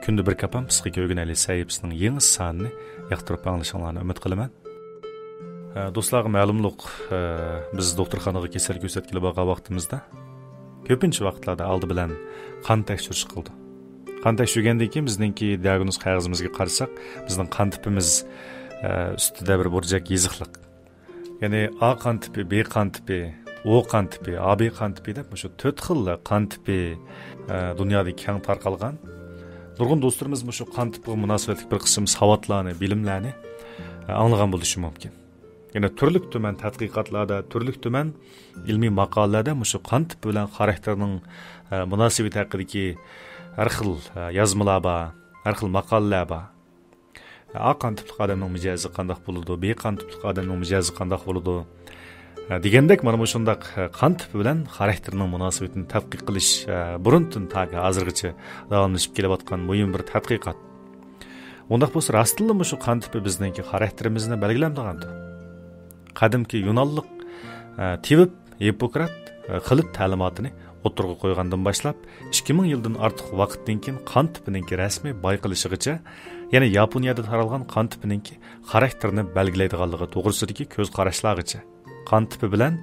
Күнді бір капам психика öğreneli sayfasının yeni sanını yaqtırıp anlaşılığını ümit qılaman. Dostlarım, ma'lumluq, biz doktorxonaga kesel ko'rsatkili borgan vaqtimizda ko'pincha vaqtlarda oldi bilan qon tekshirish qildi. Qon tekshirgandan keyin bizningki diagnoz qog'ozimizga qarasak, bizning qon tipimiz ustida bir burjak yeziqliq. Ya'ni A qon tipi, B qon tipi, O qon tipi, AB qon tipi deb shu 4 xil qon tipi dunyoda keng tarqalgan. Nurg'un do'stlarimiz shu qon tipiga munosabatli bir qism savodlarni, bilimlarni anglagan bo'lishi mumkin. Yine türlük tümen tadqiqatlarda, türlük tümen ilmi maqolalarda shu qon tipi bilan xarakterning munosabati haqidagi har xil yozmalar bor, har xil maqolalar bor. A qon tipli odamning mijozi qanday bo'ladi, B qon tipli odamning mijozi qanday bo'ladi degandek, mana bu shunday qon tipi bilan xarakterning munosabatini tadqiq qilish burundan taga hozirgacha davomlashib kelayotgan muhim bir tadqiqot. Undaq bo'lsa, rostilla shu qon tipi bizningki xarakterimizni belgilamdigandir. Qadimki Yunonliq Tevip Hippokrat xilit ta'limotini o'tirg'a qo'ygandan boshlab 2000 yildan ortiq vaqtdan keyin qon tipininki rasmiy bayqilishigacha, ya'ni Yaponiyada taralgan qon tipininki xarakterini belgilaydiganligi to'g'risidagi ko'z qarashlargacha qon tipi bilan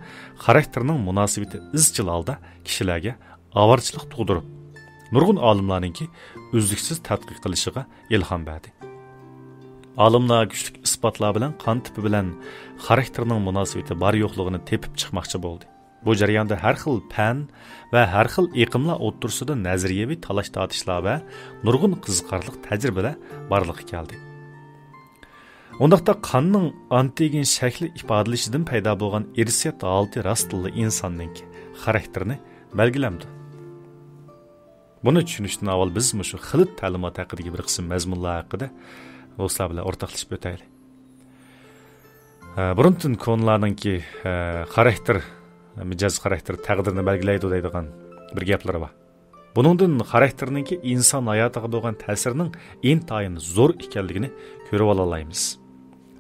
xarakterning munosabati izchil holda kishilarga avorchilik tug'dirib, nurg'un olimlarningki uzluksiz tadqiq qilishiga ilhom berdi. Olimlar kuchli isbotlar bilan qon tipi bilan xarakterning munosabati bor yo'qligini tepib chiqmoqchi bo'ldi. Bu jarayonda har xil fan va har xil iqimlar o'ttirsida nazariyaviy talash-tortishlar va nurg'un qiziqarli tajribalar borliqqa keldi. Undaqda qonning antigen shakli ifodalashidan paydo bo'lgan irsiyat holati rostilla insonning xarakterini belgilamdi. Buni tushunishdan avval biz shu xilit ta'limot haqidagi bir qism mazmunlar haqida do'stlar bilan o'rtoqlashib o'taylik. Burundan konularninki xarakter, mijoz xarakter taqdirini belgilaydi deydigan bir gaplar bor. Buningdan xarakterninki inson hayotiga bo'lgan ta'sirining intayin zo'r ekanligini ko'rib olamiz.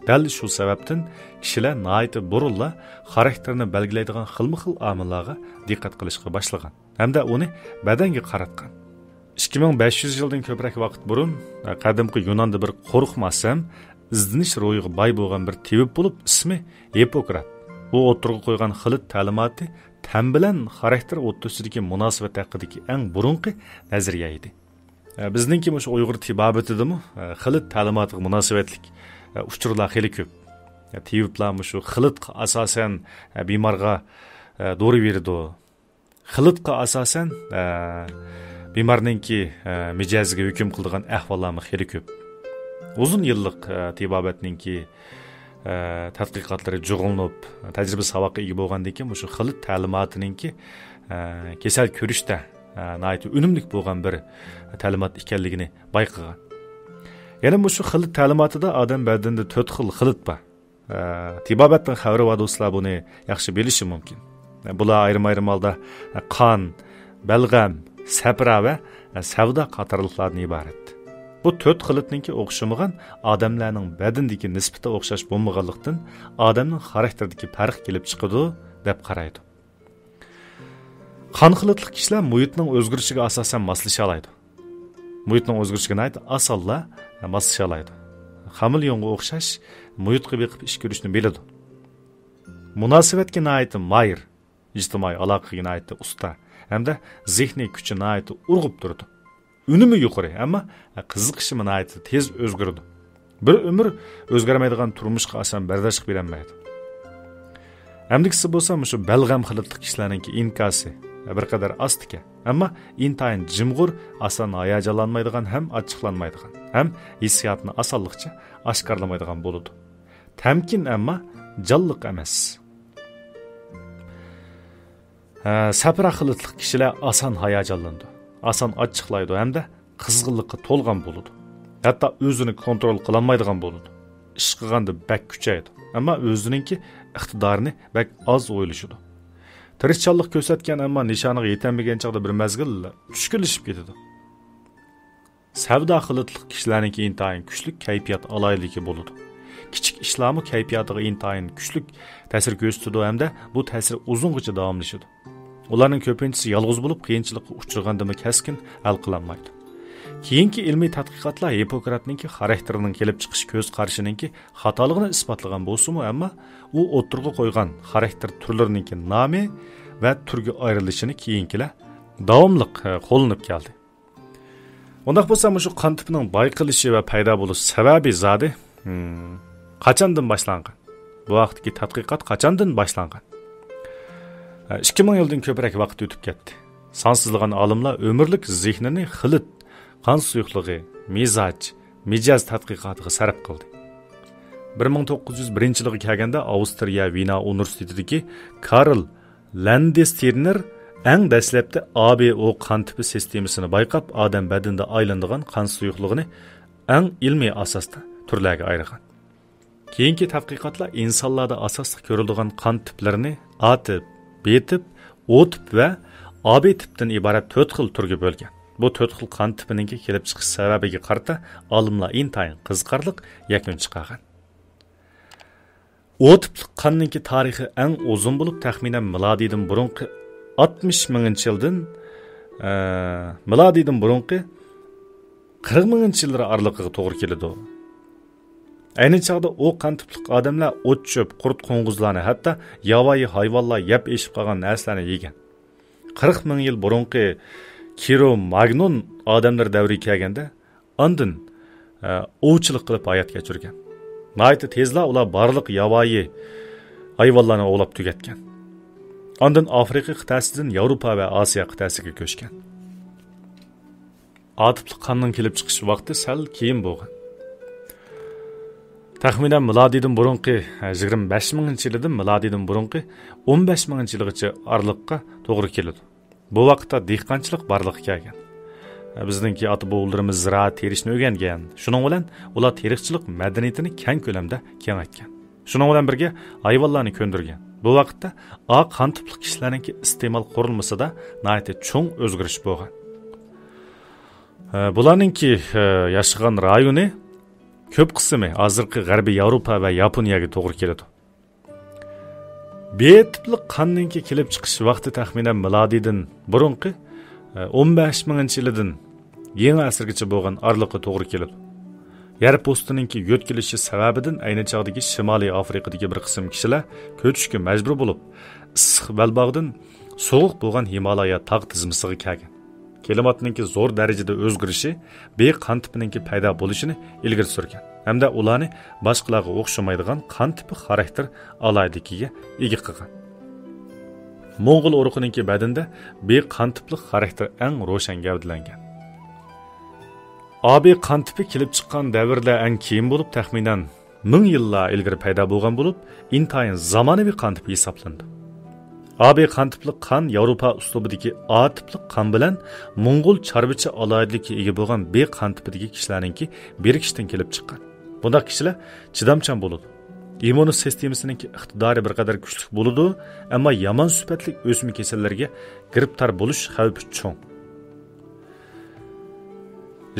Dal shu sababdan kishilar nihoyat burunla xarakterini belgilaydigan xilma-xil omillarga diqqat qilishga boshlagan hamda uni badanga qaratgan. 2500 yildan ko'proq vaqt burun qadimgi Yunonda bir qo'rqmasam izdinish ro'yiga boy bo'lgan bir tevib bo'lib, ismi Hippokrat. U o'tirg'a qo'ygan xilit ta'limoti tan bilan xarakter o'rtasidagi munosabat haqidagi eng burungi nazariya edi. Bizningki shu Uyg'ur tibobatidami xilit ta'limotiga munosabatlik uchurlar xili ko'p. Teviblar shu xilitga asosan bemorga dori berdi. Xilitga asosan bemorninki mijoziga hukm qiladigan ahvollar xili ko'p. Uzun yillik tibobatninki tadqiqotlari jug'ilib, tajriba saboqqa ega bo'lgandan keyin shu xilit ta'limotininki kasal ko'rishda nihoyat unumli bo'lgan bir ta'limot ekanligini bayqagan. Yana shu xilit ta'limotida odam badanida 4 xil xilit bor. Tibobatdan xabari va do'stlar buni yaxshi bilishi mumkin. Bular ayrim-ayrim holda qon, balg'am, sapra va savdo qatorliqlardan iborat. Bu 4 xilitninki o'xshamagan odamlarning badandagi nisbati o'xshash bo'lmaganlikdan odamning xarakteridagi farq kelib chiqadi deb qaraydi. Qon xilitli kishilar muhitning o'zgarishiga asosan moslasha oladi. Muhitning o'zgarishiga osonla moslasha oladi. Xamilyonga o'xshash muhitga beqib ish ko'rishni biladi. Munosabatga nihoyat mayr, ijtimoiy aloqaga nihoyat usta hamda zehniy kuchi nihoyat urg'ib turadi. Unumi yuqori, ammo qiziqishi nihoyat tez o'zgaradi. Bir umr o'zgarmaydigan turmushga asan bardosh qilib berolmaydi. Amdikisi bo'lsa, shu balg'am xilitli kishilarning inkosi bir qadar ostika, ammo intayin jimg'ur, asan hayajonlanmaydigan ham ochiqlanmaydigan, ham hissiyotni osonlikcha oshkorlamaydigan bo'ladi. Tamkin, ammo jonliq emas. Sapra xilitli kishilar asan hayajonlanadi. Asan ochiqlaydi hamda qizg'inlikqa to'lgan bo'ladi. Hatto o'zini kontrol qila olmaydigan bo'ladi. Ish qilganda bak kuchaydi, ammo o'zininki iqtidorini bak oz o'ylashadi. Tirishchanlik ko'rsatgan, ammo nishoniga yetolmagan chaqda bir mazgil tushkunlashib ketadi. Savdo xilitli kishilarning intayin kuchli kayfiyat aloyligi bo'ladi. Kichik ishlarmi kayfiyatiga intayin kuchli ta'sir ko'rsatadi hamda bu ta'sir uzungacha davomlashadi. Ularning ko'pinchisi yolg'iz bo'lib qiyinchilikqa uchragandimi kaskin hal qilinmaydi. keyingi ilmiy tadqiqotlar Hippokratninki xarakterining kelib chiqish ko'z qarishininki xatoligini isbotlagan bo'lsa-mu, ammo u o'tirg'i qo'ygan xarakter turlarininki nomi va turga ayrilishini keyingilar davomli qo'llanib keldi. Undaq bo'lsa, shu qon tipining bayqilishi va paydo bo'lish sababi zodi qachondan boshlangan? Bu vaqtdagi tadqiqot qachondan boshlangan? 2000 yildan ko'proq vaqt o'tib ketdi. Sansızlagan olimlar ömürlük zihnini xilit, qon suyuqligi, mizaj, mijoz tadqiqotiga sarf qildi. 1901-yilga kelganda Avstriya Vina universitetidagi Karl Landsteiner eng dastlabda ABO qon tipi sistemasini bayqab, odam badanida aylanadigan qon suyuqligini eng ilmiy asosda turlarga ayirgan. Keyingi tadqiqotlar insonlarda asosli ko'riladigan qon tiplarini A tip, B tip, O tip va AB tipdan iborat 4 xil turga bo'lgan. Bu 4 xil qon tipininki kelib chiqish sababiga qarata olimlar intayin qiziqarli yakun chiqargan. O tipli qonninki tarixi eng uzun bo'lib, taxminan milodiydan burunqi 60 mingchi yildan milodiydan burunqi 40 mingchi yillar oraliqiga to'g'ri keladi. Ayni chog'da o qon tipli odamlar o't cho'p, qurt qo'ng'izlarni, hatto yovvoyi hayvonlar yeb eshib qolgan narsalarni yegan. 40 ming yil burunqi Kiro-Magnon odamlar davriga kelganda ondan ovchilik qilib hayot kechirgan. Nayta tezla ular barliq yovvoyi hayvonlarni ovlab tugatgan. Ondan Afrika qit'asidan Yevropa va Osiyo qit'asiga ko'chgan. Atipli qonning kelib chiqish vaqti sal keyin bo'lgan. Taxminan milodiydan burunqi 25 minginchi yildan milodiydan burunqi 15 minginchi yilgacha oraliqqa to'g'ri keladi. Bu vaqtda dehqonchilik barliqqa kelgan. Bizningki ota-bobolarimiz ziraat terishni o'rgangan. Shuning bilan ular teriqchilik madaniyatini keng ko'lamda kengaytgan. Shuning bilan birga hayvonlarni ko'ndirgan. Bu vaqtda A qon tipli kishilarning iste'mol qurilmasida nihoyat cho'ng o'zgarish bo'lgan. Bularningki yashagan rayoni ko'p qismi hozirgi G'arbiy Yevropa va Yaponiyaga to'g'ri keladi. B tipli qonninki kelib chiqish vaqti taxminan milodiydan burunqi 15 minginchi yildan yangi asrgacha bo'lgan oraliqqa to'g'ri keladi. Yer postininki yo'tkilishi sababidan ayni chog'dagi Shimoliy Afrikadagi bir qism kishilar ko'chishga majbur bo'lib, issiq Belbog'dan sovuq bo'lgan Himolaya tog' tizmasiga kelgan. Klimatninki zo'r darajada o'zgarishi B qon tipininki paydo bo'lishini ilgari surgan. Hamda ularni boshqalarga o'xshamaydigan qon tipi xarakter alaydikiga ega qilgan. Mo'ng'ul urug'ininki badanda B qon tipli xarakter eng ro'shan gavdalangan. AB qon tipi kelib chiqqan davrda eng keyin bo'lib, taxminan 1000 yillar ilgari paydo bo'lgan bo'lib, intayin zamonaviy qon tipi hisoblandi. AB qon tipli qon Yevropa uslubidagi A tipli qon bilan Mo'ng'ul chorbichi alaydilikka ega bo'lgan B qon tipidagi kishilarningki birikishdan kelib chiqqan. Bundaq kishilar chidamchan bo'ladi. İmmün sistemisining iqtidori bir qadar kuchli bo'ladi, ammo yomon sifatli o'sma kasallarga giribtor bo'lish xavfi cho'ng.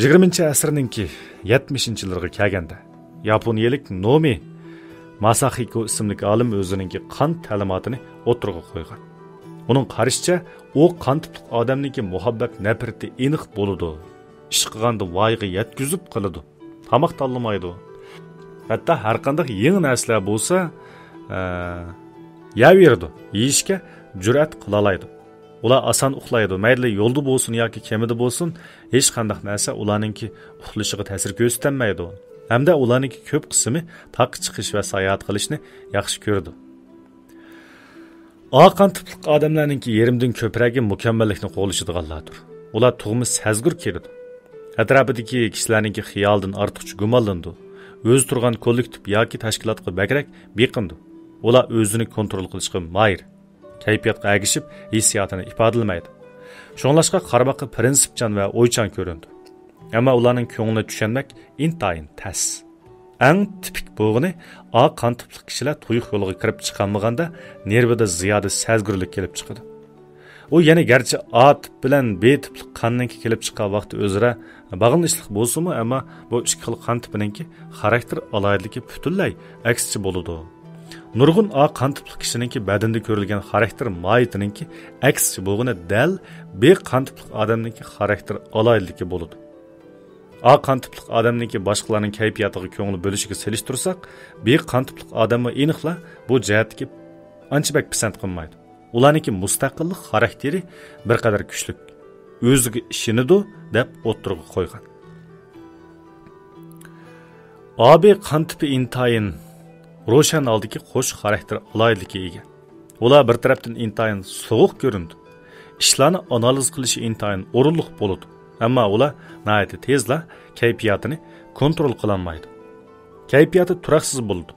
20-asrninki 70-yillarga kelganda Yaponiyalik Nomi Masahiko ismli olim o'zininki qon ta'limotini o'tirg'a qo'ygan. Uning qarashicha, u qon tipli odamniki muhabbat nafrati aniq bo'ladi. Ish qilganda voyga yetkazib qiladi. Tamoq tanlamaydi. Hatta har qanday yangi narsalar bo'lsa, yaverdi. Yeyishga jur'at qila oladi. Ular oson uxlaydi. Mayli yo'lda bo'lsin yoki kemida bo'lsin, hech qanday narsa ularningki uxlashiga ta'sir ko'rsatmaydi. Hamda ularning ko'p qismi taq chiqish va sayohat qilishni yaxshi ko'rdi. A qon tipli odamlarning yerimdan ko'pragi mukammallikni qo'llashadiganlardir. Ular tug'mi sezgur keladi. Atrofidagi kishilarning xiyoldan ortiqcha gumonlandi. O'z turgan kollektiv yoki tashkilotga bagrak beqindi. Ular o'zini kontrol qilishga mayr. Kayfiyatga agishib, hissiyotini ifodalamaydi. Shunlashqa qarmoqqa prinsipchan va o'ychan ko'rindi. Ammo ularning ko'nglini tushunmak intayin tas. Eng tipik bo'lgani A qon tipli kishilar tuyuq yo'liga kirib chiqolmaganda nervida ziyoda sezgurlik kelib chiqadi. U yana garchi A tip bilan B tipli qonninki kelib chiqqan vaqti o'zira bog'lanishlik bo'lsa-mu, ammo bu ikki xil qon tipininki xarakter alaydiligi butunlay aksicha bo'ladi. Nurg'un A qon tipli kishininki badanda ko'rilgan xarakter moyitininki aksicha bo'lgani dal B qon tipli odamninki xarakter alaydiligi bo'ladi. A qan tipliq odamningki boshqalarning kayfiyatiga ko'ngil bo'lishiga selishtirsak, B qan tipliq odamni aniqla bu jihatga ancha bak pisand qilmaydi. Ularningki mustaqillik xarakteri bir qadar kuchli. O'ziga ishonadi deb o'tirg'i qo'ygan. AB qan tipi intayin ro'shan oldiki qo'sh xarakter aloyidlikka ega. Ular bir tarafdan intayin sovuq ko'rindi. İşlarni analiz qilishi intayin o'rinliq bo'ladi. Ammo ular nihoyatda tezla kayfiyatini kontrol qila olmaydi. Kayfiyati turaksiz bo'ladi.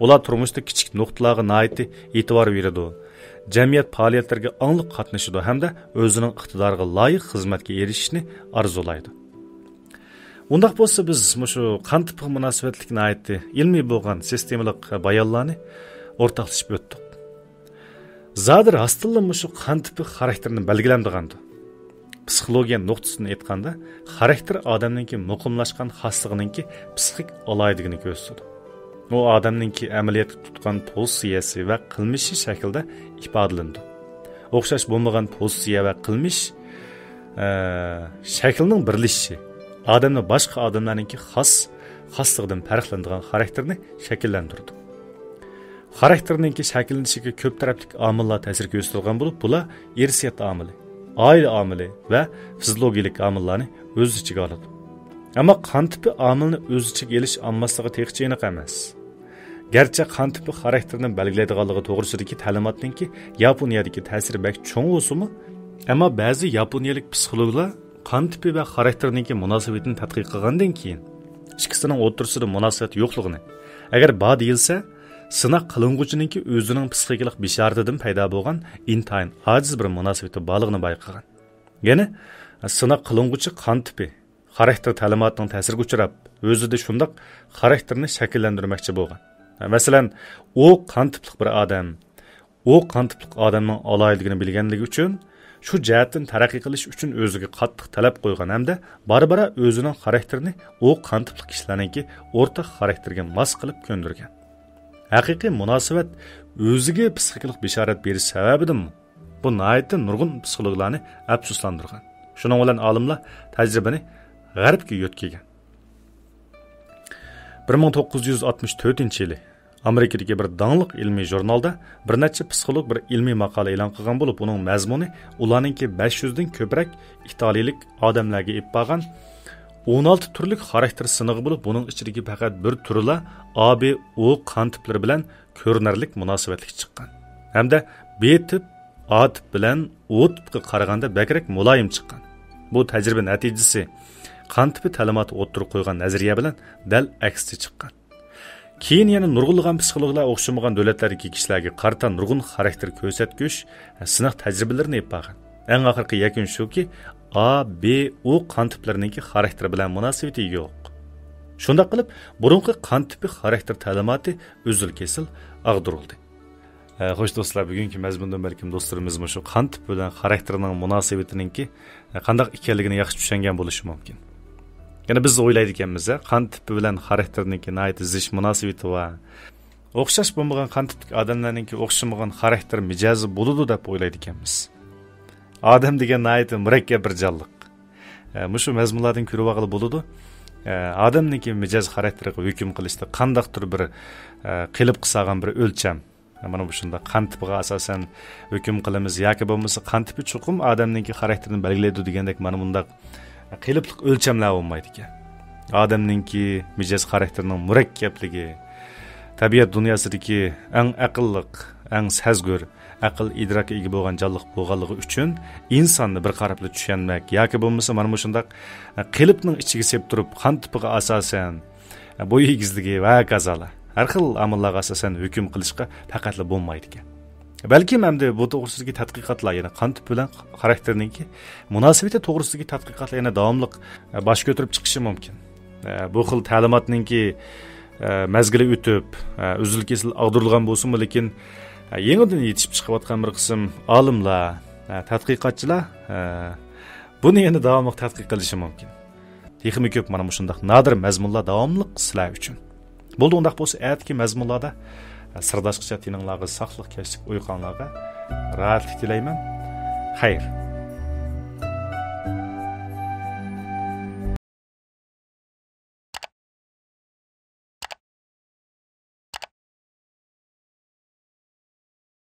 Ular turmushda kichik nuqtalarga nihoyatda e'tibor beradi. Jamiyat faoliyatlariga angliq qatnashadi hamda o'zining iqtidoriga loyiq xizmatga erishishni orzulaydi. Undaq bo'lsa biz shu qan tipi munosabatlikni nihoyatda ilmiy bo'lgan sistemalik bayonlarni o'rtoqlashib o'tdik. Zadir aslında şu qan tipi xarakterini belgilandigandi. Psixologiya nuqtasini aytganda, xarakter odamninki muqimlashgan xosligininki psixik aloyidligini ko'rsatadi. U odamninki amaliyotga tutgan pozitsiyasi va qilmishi shaklda ifodalandi. O'xshash bo'lmagan pozitsiya va qilmish shaklining birlashishi odamni boshqa odamlarninki xosligidan farqlanadigan xarakterni shakllantirdi. Xarakterninki shakllanishiga ko'p tarafli omillar ta'sir ko'rsatilgan bo'lib, bular irsiyat omili, oila omili va fiziologik omillarni o'z ichiga oladi. Ammo qan tipi omilni o'z ichiga elish ommasligi texnicha aniq emas. Garchi qan tipi xarakterni belgilaydiganligi to'g'risidagi ta'limotninki Yaponiyadagi ta'siri bak cho'ng bo'lsa-mu, ammo ba'zi yaponiyalik psixologlar qan tipi va xarakterninki munosabatini tadqiq qilgandan keyin ikkisining o'rtasida munosabat yo'qligini, agar bor deyilsa, sınaq qılınğuchininki o'zining psixikalik bishoratidan paydo bo'lgan intayin ojiz bir munosabati borligini bayqagan. Yana sınaq qılınğuchi qan tipi xarakter ta'limotining ta'siriga uchrab, o'zida shundoq xarakterni shakllantirmoqchi bo'lgan. Masalan, u qan tiplik bir odam, u qan tiplik odamning aloyidligini bilganligi uchun shu jihatdan taraqqiy qilish uchun o'ziga qattiq talab qo'ygan hamda bora-bora o'zining xarakterini u qan tiplik kishilarningki o'rtaq xarakterga mos qilib ko'ndirgan. Haqiqiy munosabat o'ziga psixikalik bishorat berish sababidanmi? Bu nihoyatda nurg'un psixologlarni afsuslantirgan. Shuning bilan olimlar tajribani g'arbga yo'tkagan. 1964-yili Amerikadagi bir donliq ilmiy jurnalda bir necha psixolog bir ilmiy maqola e'lon qilgan bo'lib, uning mazmuni ularningki 500 dan ko'proq italiyalik odamlarga ib bo'lgan 16 turli xarakter sınığı bo'lib, buning ichidagi faqat bir turla AB O qan tiplari bilan ko'rinarlik munosabatlik chiqqan. Hamda B tip A tip bilan O tipga qaraganda bakrak muloyim chiqqan. Bu tajriba natijasi qan tipi ta'limoti o'ttirib qo'ygan nazariya bilan dal aksi chiqqan. Keyin yana nurg'unlagan psixologlar o'xshamagan davlatlardagi kishilarga qarata nurg'un xarakter ko'rsatkish sinaq tajribalarini yapgan. Eng oxirgi yakun shuki, A, B, O qan tiplarininki xarakteri bilan munosabati yo'q. Shunda qilib, burunqi qan tipi xarakter ta'limoti uzil-kesil ag'dirildi. Xo'sh do'stlar, bugungi mazmunda balkim do'stlarimiz shu qan tipi bilan xarakterining munosabatininki qanday ekanligini yaxshi tushungan bo'lishi mumkin. Yana biz o'ylaydi ekanmiz, qan tipi bilan xarakterninki nihoyat zish munosabati va o'xshash bo'lmagan qan tipdagi odamlarninki o'xshamagan xarakter mijozi bo'ladi deb o'ylaydi ekanmiz. Odam degan nihoyat murakkab bir jonliq. Mushu mazmunlardan ko'rib olg'ili bo'ladi. Odamningki mijoz xarakteriga hukm qilishda qandaqdir bir qilib qilsagan bir o'lcham. Mana bu shunda qan tipiga asosan hukm qilamiz yoki bo'lmasa qan tipi chuqum odamningki xarakterini belgilaydi degandek mana bundaq qiliblik o'lchamlar bo'lmaydi ekan. Odamningki mijoz xarakterining murakkabligi, tabiat dunyosidagi eng aqlliq, eng sezgir, aql idrokiga ega bo'lgan jonliq bo'lganligi uchun insonni bir qarabli tushunmak yoki bo'lmasa mana bu shundaq qilibning ichiga sep turib qan tipiga asosan bo'y egizligi va kazalar har xil amillarga asosan hukm qilishga faqatla bo'lmaydi ekan. Balkim hamda bu to'g'risidagi tadqiqotlar yana qan tipi bilan xarakterningki munosabati to'g'risidagi tadqiqotlar yana davomli bosh ko'tarib chiqishi mumkin. Bu xil ta'limotningki mazgili o'tib, uzil-kesil ag'dirilgan bo'lsa-mu, lekin yangidan yetishib chiqayotgan bir qism olimlar, tadqiqotchilar buni yana davomli tadqiq qilishi mumkin. Texmi ko'p mana shunday nodir mazmunlar davomli sizlar uchun. Bo'ldi undaq bo'lsa, aytki mazmunlarda sirdoshcha tininglarga saqliq, kashlik, uyqonlarga rahatlik tilayman. Xayr.